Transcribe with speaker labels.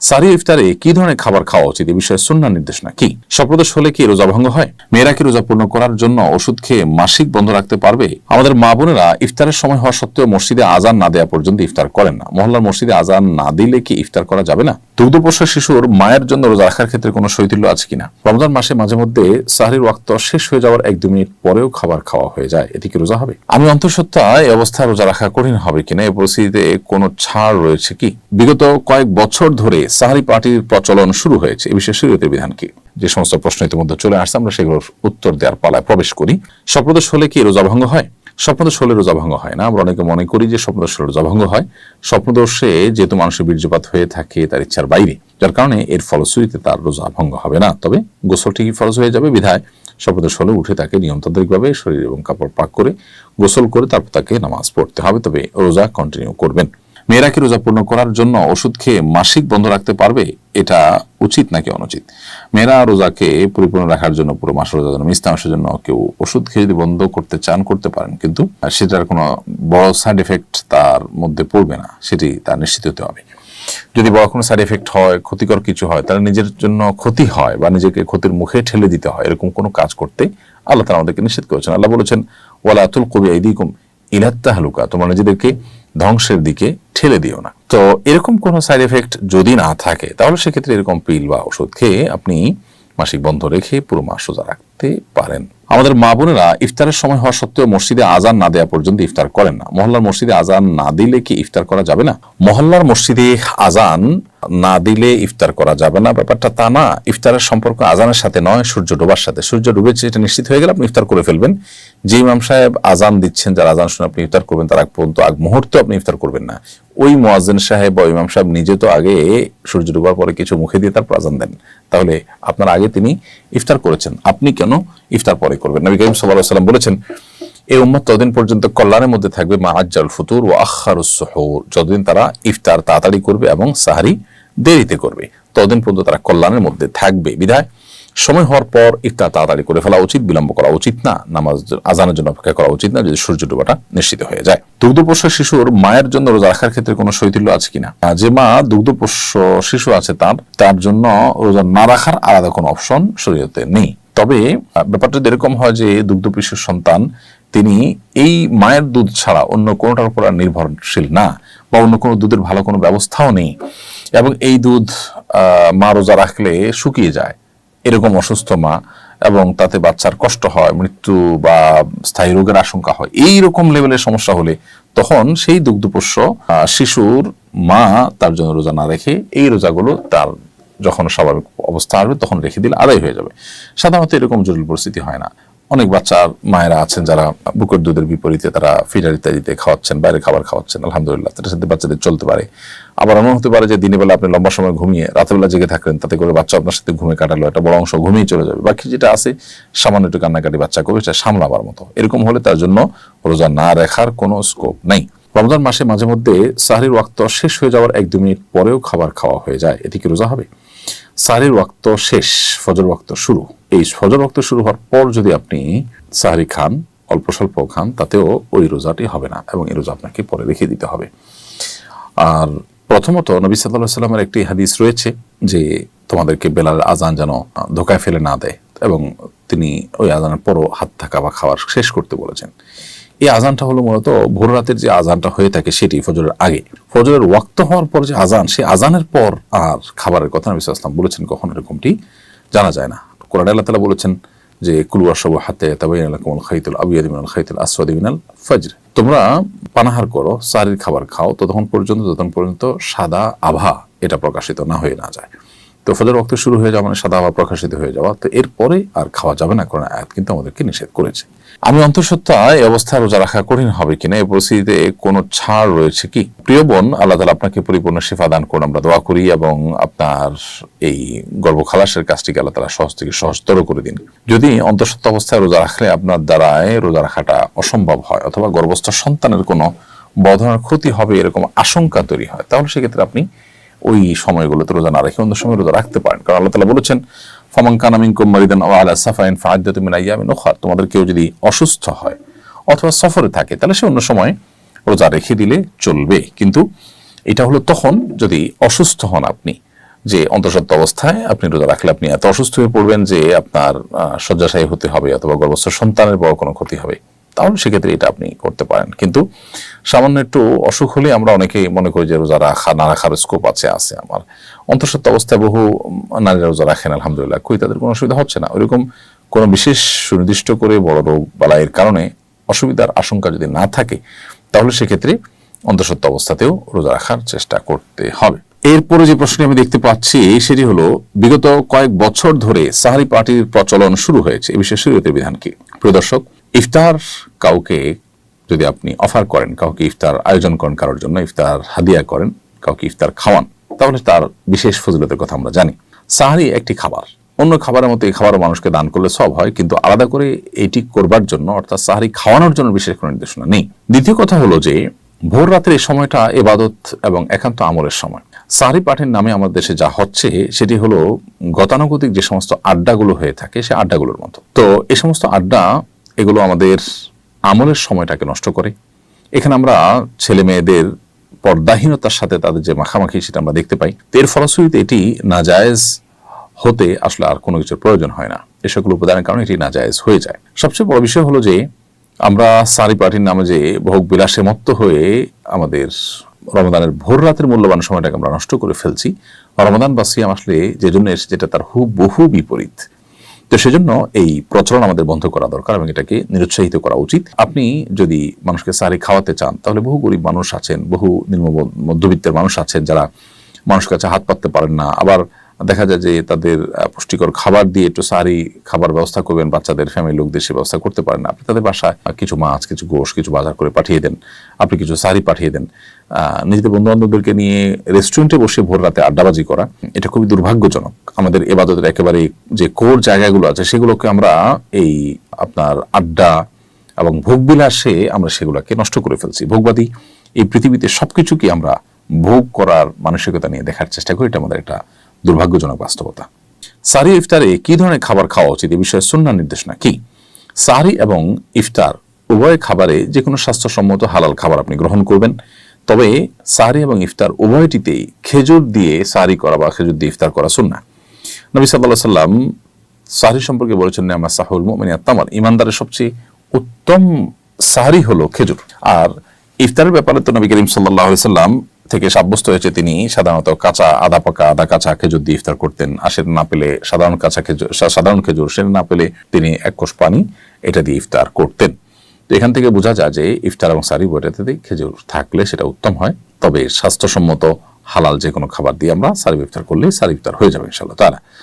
Speaker 1: সারি ইফতারে কি ধরনের খাবার খাওয়া উচিত, এই বিষয়ে সুন্নাহ নির্দেশনা কি? স্বপ্নদোষ হলে কি রোজা ভঙ্গ হয়? মেয়েরা কি রোজা পূর্ণ করার জন্য ওষুধ খেয়ে মাসিক বন্ধ রাখতে পারবে? আমাদের মা বোনেরা ইফতারের সময় হওয়া সত্ত্বেও মসজিদে আজান না দেওয়া পর্যন্ত ইফতার করেন না। মহল্লার মসজিদে আজান না দিলে কি ইফতার করা যাবে না? দুগ্ধপোষ্য শিশুর মায়ের জন্য রোজা রাখার ক্ষেত্রে কোনো শৈথিল্য আছে কিনা? রমজান মাসে মাঝে মধ্যে সাহরির ওয়াক্ত শেষ হয়ে যাওয়ার 1-2 মিনিট পরেও খাবার খাওয়া হয়ে যায়, এটি কি রোজা হবে? আমি অন্তঃসত্ত্বা এই অবস্থায় রোজা রাখা কঠিন হবে কিনা, এই পরিস্থিতিতে কোনো ছাড় রয়েছে কি? বিগত কয়েক বছর ধরে সাহরি পার্টির প্রচলন শুরু হয়েছে, এই বিষয়ে শরীয়তের বিধান কি? যে সমস্ত প্রশ্ন ইতিমধ্যে চলে আসছে, আমরা সেগুলোর উত্তর দেওয়ার পালায় প্রবেশ করি। স্বপ্নদোষ হলে কি রোজা ভঙ্গ হয়? স্বপ্নদোষ হলে রোজা ভঙ্গ হয় না। আমরা অনেকে মনে করি যে স্বপ্নদোষ হলে রোজা ভঙ্গ হয়। স্বপ্নদোষে যেহেতু মানুষের বীর্যপাত হয়ে থাকে তার ইচ্ছার বাইরে, যার কারণে এর ফলশ্রুতিতে তার রোজা ভঙ্গ হবে না। তবে গোসল ঠিকই ফরজ হয়ে যাবে, বিধায় স্বপ্নদোষ হলে উঠে তাকে নিয়মতান্ত্রিকভাবে শরীর এবং কাপড় পাক করে গোসল করে তারপর তাকে নামাজ পড়তে হবে, তবে রোজা কন্টিনিউ করবেন। মেয়েরা কি রোজা পূর্ণ করার জন্য ওষুধ খেয়ে মাসিক বন্ধ রাখতে পারবে? এটা উচিত নাকি অনুচিত? মেয়েরা রোজাকে পরিপূর্ণ রাখার জন্য, পুরো মাস রোজার জন্য, মিষ্টি মাসের জন্য কেউ ওষুধ খেয়ে যদি বন্ধ করতে চান করতে পারেন, কিন্তু সেটার কোনো বড় সাইড এফেক্ট তার মধ্যে পড়বে না, সেটি তার নিশ্চিত হতে হবে। যদি বড় কোনো সাইড এফেক্ট হয়, ক্ষতিকর কিছু হয়, তাহলে নিজের জন্য ক্ষতি হয় বা নিজেকে ক্ষতির মুখে ঠেলে দিতে হয়, এরকম কোনো কাজ করতে আল্লাহ তাআলা আমাদেরকে নিষেধ করেছেন। আল্লাহ বলেছেন, ওয়ালা তুলকু বিআইদিকুম ইলা তাহলুকা, তোমরা নিজেদেরকে ধ্বংসের দিকে ঠেলে দিও না। তো এরকম কোনো সাইড এফেক্ট যদি না থাকে, তাহলে সেক্ষেত্রে এরকম পিল বা ওষুধ খেয়ে আপনি মাসিক বন্ধ রেখে পুরো মাস রোজা রাখতে পারেন। আমাদের মা বোনেরা ইফতারের সময় হওয়া সত্ত্বেও মসজিদে আজান না দেওয়া পর্যন্ত ইফতার করেন না। মহল্লার মসজিদে আজান না দিলে কি ইফতার করা যাবে না? মহল্লার মসজিদে আজান না দিলে ইফতার করা যাবে না, ব্যাপারটা তা না। ইফতারের সম্পর্ক আজানের সাথে নয়, সূর্য ডোবার সাথে। সূর্য ডুবেছে এটা নিশ্চিত হয়ে গেলে আপনি ইফতার করে ফেলবেন। যে ইমাম সাহেব আজান দিচ্ছেন, যারা আজান শুনে আপনি ইফতার করবেন, তার আগ পর্যন্ত আগ মুহূর্তে আপনি ইফতার করবেন না। ওই মুয়াজ্জিন সাহেব বা ইমাম সাহেব নিজে তো আগে সূর্য ডুবার পরে কিছু মুখে দিয়ে তারপর আজান দেন, তাহলে আপনার আগে তিনি ইফতার করেছেন, আপনি কেন ইফতার পরে করবেন? নবী করিম সাল্লাল্লাহু আলাইহি ওয়াসাল্লাম বলেছেন, এই উম্মত ততদিন পর্যন্ত কল্যাণের মধ্যে থাকবে মা আজ্জাল ফুতুর ওয়া আখারুস সুহুর, যতদিন তারা ইফতার তাড়াতাড়ি করবে এবং সাহরি দেরিতে করবে, ততদিন পর্যন্ত তারা কল্যাণের মধ্যে থাকবে। বিধায় সময় হওয়ার পর ইফতার তাড়াতাড়ি করে ফেলা উচিত, বিলম্ব করা উচিত না, নামাজ আজানের জন্য অপেক্ষা করা উচিত না, যদি সূর্য ডোবাটা নিশ্চিত হয়ে যায়। দুগ্ধপোষ্য শিশুর মায়ের জন্য রোজা রাখার ক্ষেত্রে কোনো শৈথিল্য আছে কিনা? যে মা দুগ্ধপোষ্য শিশু আছে তার জন্য রোজা না রাখার আলাদা কোনো অপশন শরীয়তে নেই। তবে ব্যাপারটা এরকম হয় যে দুগ্ধপোষ্য সন্তান তিনি এই মায়ের দুধ ছাড়া অন্য কোনোটার উপর নির্ভরশীল না, বা অন্য কোনো দুধের ভালো কোনো ব্যবস্থাও নেই, এবং এই দুধ মা রোজা রাখলে শুকিয়ে যায়, এরকম অসুস্থ মা, এবং তাতে বাচ্চার কষ্ট হয়, মৃত্যু বা স্থায়ী রোগের আশঙ্কা হয়, এই রকম লেভেলের সমস্যা হলে তখন সেই দুগ্ধপোষ্য শিশুর মা তার জন্য রোজা না রেখে এই রোজাগুলো তার যখন স্বাভাবিক অবস্থা আসবে তখন রেখে দিলে আদায় হয়ে যাবে। সাধারণত এরকম জটিল পরিস্থিতি হয় না। অনেক বাচ্চার মায়েরা আছেন যারা বুকের দুধের বিপরীতে তারা ফিডার ইত্যাদিতে খাওয়াচ্ছেন, বাইরে খাবার খাওয়াচ্ছেন, আলহামদুলিল্লাহ, তাদের সাথে বাচ্চাদের চলতে পারে। আবার এমন হতে পারে যে দিনের বেলা আপনি লম্বা সময় ঘুমিয়ে রাতের জেগে থাকলেন, তাতে করে বাচ্চা আপনার সাথে ঘুমে কাটালো, একটা বড় অংশ ঘুমিয়ে চলে যাবে, বাকি যেটা আছে সামান্য একটু কান্নাকাটি বাচ্চা করবে, সেটা সামলাবার মতো। এরকম হলে তার জন্য রোজা না রাখার কোনো স্কোপ নেই। রমজান মাসে মাঝে মধ্যে সাহরির ওয়াক্ত শেষ হয়ে যাওয়ার 1-2 মিনিট পরেও খাবার খাওয়া হয়ে যায়, এটি কি রোজা হবে? সাহরির ওয়াক্ত শেষ, ফজর ওয়াক্ত শুরু, এই ফজর ওয়াক্ত শুরু হওয়ার পর যদি আপনি সাহরি খান, অল্প স্বল্প খান, তাতেও ওই রোজাটি হবে না, এবং এই রোজা আপনাকে পরে রেখে দিতে হবে। আর প্রথমত নবী সাল্লাল্লাহু আলাইহি ওয়াসাল্লামের একটি হাদিস রয়েছে যে তোমাদেরকে বেলাল আজান যেন ধোকায় ফেলে না দেয়, এবং তিনি ওই আজানের পরও হাত থাকা বা খাবার শেষ করতে বলেছেন। এই আজানটা হলো মূলত ভোর রাতের যে আজানটা হয়ে থাকে সেটি ফজরের আগে। ফজরের ওয়াক্ত হওয়ার পর যে আজান, সেই আজানের পর আর খাবারের কথা নবী সাল্লাল্লাহু আলাইহি ওয়াসাল্লাম বলেছেন কখন এরকমটি জানা যায় না। কোরআনে আল্লাহ তাআলা বলেছেন যে কুলু ওয়াশরাবু হাত্তা ইয়াতাবায়ানা লাকুমুল খাইতুল আবয়াদু মিনাল খাইতিল আসওয়াদি মিনাল ফজর, তোমরা পানাহার করো, সাহরির খাবার খাও ততক্ষণ পর্যন্ত সাদা আভা এটা প্রকাশিত না হয়ে না যায়। তো ফজর ওয়াক্ত শুরু হয়ে যাওয়া মানে সাদা আভা প্রকাশিত হয়ে যাওয়া, তো এরপরে আর খাওয়া যাবে না, কারণ আয়াত কিন্তু আমাদেরকে নিষেধ করেছে। আমি অন্তঃসত্ত্বা এই অবস্থায় রোজা রাখা কঠিন হবে কিনা, এই পরিস্থিতিতে কোনো ছাড় রয়েছে কি? প্রিয় বোন, আল্লাহ তাআলা আপনাকে পরিপূর্ণ শিফা দান করুন, আমরা দোয়া করি, এবং আপনার এই গর্ভখালাসের কাজটিকে আল্লাহ তাআলা সহজ থেকে সহজতর করে দিন। যদি অন্তঃসত্ত্বা অবস্থায় রোজা রাখলে আপনার দ্বারায় রোজা রাখাটা অসম্ভব হয়, অথবা গর্ভস্থ সন্তানের কোনো বড় ধরনের ক্ষতি হবে এরকম আশঙ্কা তৈরি হয়, তাহলে সেক্ষেত্রে আপনি ওই সময়গুলোতে রোজা না রেখে অন্য সময় রোজা রাখতে পারেন। কারণ আল্লাহ তাআলা বলেছেন, ফামান কানা মিনকুম মারিদান আও আলা সাফারিন ফাইদ্দাতুম মিন আইয়ামিন উখরা, তোমাদের কেউ যদি অসুস্থ হয় অথবা সফরে থাকে তাহলে সে অন্য সময় রোজা রেখে দিলে চলবে। কিন্তু এটা হলো তখন যদি অসুস্থ হন আপনি, যে অন্তঃসত্ত্বা অবস্থায় আপনি রোজা রাখলে আপনি এত অসুস্থ হয়ে পড়বেন যে আপনার শয্যাশায়ী হতে হবে অথবা গর্ভস্থ সন্তানের বড় কোনো ক্ষতি হবে, তাহলে সেক্ষেত্রে এটা আপনি করতে পারেন। কিন্তু সামান্য একটু অসুখ হলে আমরা অনেকেই মনে করি যে রোজা রাখা না রাখার স্কোপ আছে। আমার অন্তঃসত্ত্বা অবস্থায় বহু নারীরা রোজা রাখেন, আলহামদুলিল্লাহ, কই তাদের কোনো অসুবিধা হচ্ছে না। ওইরকম কোনো বিশেষ সুনির্দিষ্ট করে বড় রোগ বালাইয়ের কারণে অসুবিধার আশঙ্কা যদি না থাকে, তাহলে সেক্ষেত্রে অন্তঃসত্ত্বা অবস্থাতেও রোজা রাখার চেষ্টা করতে হবে। এরপরে যে প্রশ্নটি আমি দেখতে পাচ্ছি সেটি হলো, বিগত কয়েক বছর ধরে সাহারি পার্টির প্রচলন শুরু হয়েছে, এ বিষয়ে শরীয়তের বিধান কি? প্রিয় দর্শক, ইফতার কাউকে যদি আপনি অফার করেন, কাউকে ইফতার আয়োজন করেন, কারোর জন্য ইফতার হাদিয়া করেন, কাউকে ইফতার খাওয়ান, তাহলে তার বিশেষ ফজিলতের কথা আমরা জানি। সাহারি একটি খাবার, অন্য খাবারের মতো এই খাবারও মানুষকে দান করলে সব হয়, কিন্তু আলাদা করে এটি করবার জন্য অর্থাৎ সাহারি খাওয়ানোর জন্য বিশেষ কোনো নির্দেশনা নেই। দ্বিতীয় কথা হলো যে ভোর রাতের এই সময়টা ইবাদত এবং একান্ত আমলের সময়। সাহারি পাঠের নামে আমাদের দেশে যা হচ্ছে সেটি হলো গতানুগতিক যে সমস্ত আড্ডাগুলো হয়ে থাকে সে আড্ডাগুলোর মতো। তো এই সমস্ত আড্ডা এগুলো আমাদের আমলের সময়টাকে নষ্ট করে। এখানে আমরা ছেলে মেয়েদের পর্দাহীনতার সাথে তাদের যে মাখামাখি সেটা আমরা দেখতে পাই। এর ফলশ্রুতিতে এটি নাজায়েজ হতে আসলে আর কোনো কিছুর প্রয়োজন হয় না। এ সকল উপাদানের কারণে এটি নাজায়েজ হয়ে যায়। সবচেয়ে বড় বিষয় হলো যে আমরা সাহারি পার্টির নামে যে ভোগ বিলাসে মত্ত হয়ে আমাদের রমাদানের ভোর রাতের মূল্যবান সময়টাকে আমরা নষ্ট করে ফেলছি। রমাদান বা সিয়াম আসলে যে জন্য এসে যেটা তার বহু বিপরীত। তো সেজন্য এই প্রচলন আমাদের বন্ধ করা দরকার এবং এটাকে নিরুৎসাহিত করা উচিত। আপনি যদি মানুষকে সাহারি খাওয়াতে চান, তাহলে বহু গরিব মানুষ আছেন, বহু নিম্ন মধ্যবিত্তের মানুষ আছেন যারা মানুষের কাছে হাত পাততে পারেন না। আবার দেখা যায় যে তাদের পুষ্টিকর খাবার দিয়ে একটু সাহারি খাবার ব্যবস্থা করবেন, বাচ্চাদের ফ্যামিলি লোকদের সে ব্যবস্থা করতে পারেন না। আপনি তাদের বাসায় কিছু মাছ, কিছু গোশ, কিছু বাজার করে পাঠিয়ে দেন, আপনি কিছু সাহারি পাঠিয়ে দেন। নিজেদের বন্ধু বান্ধবদেরকে নিয়ে রেস্টুরেন্টে বসে ভোর রাতে আড্ডাবাজি করা, এটা খুবই দুর্ভাগ্যজনক। আমাদের ইবাদতের একেবারে যে কোর জায়গাগুলো আছে সেগুলোকে আমরা এই আপনার আড্ডা এবং ভোগবিলাসে আমরা সেগুলোকে নষ্ট করে ফেলছি। ভোগবাদী এই পৃথিবীতে সবকিছুকে আমরা ভোগ করার মানসিকতা নিয়ে দেখার চেষ্টা করি, এটা আমাদের একটা দুর্ভাগ্যজনক বাস্তবতা। সাহরি ইফতারে কি ধরনের খাবার খাওয়া উচিত, এ বিষয়ে সুন্নাহর নির্দেশনা কি? সাহরি এবং ইফতার উভয় খাবারে যে কোনো স্বাস্থ্যসম্মত হালাল খাবার আপনি গ্রহণ করবেন, তবে সাহরি এবং ইফতার উভয়টিতেই খেজুর দিয়ে সাহরি করা বা খেজুর দিয়ে ইফতার করা সুন্নাহ। নবী সাল্লাল্লাহু আলাইহি সাল্লাম সাহরি সম্পর্কে বলেছেন, নি'মা সাহুল মুমিনি আত-তামর, ইমানদারের সবচেয়ে উত্তম সাহরি হলো খেজুর। আর ইফতারের ব্যাপারে তো নবী করিম সাল্লাল্লাহু আলাইহি সাল্লাম থেকে সাব্যস্ত হয়েছে তিনি সাধারণত কাঁচা, আধা পাকা, আধা কাঁচা খেজুর দিয়ে ইফতার করতেন। আর সেটা না পেলে সাধারণ খেজুর, সেটা না পেলে তিনি এক কোষ পানি এটা দিয়ে ইফতার করতেন। তো এখান থেকে বোঝা যায় যে ইফতার এবং সাহরি বইটাতে খেজুর থাকলে সেটা উত্তম হয়। তবে স্বাস্থ্যসম্মত হালাল যে কোনো খাবার দিয়ে আমরা সাহরি ইফতার করলে সাহরি ইফতার হয়ে যাবে ইনশাআল্লাহ তাআলা।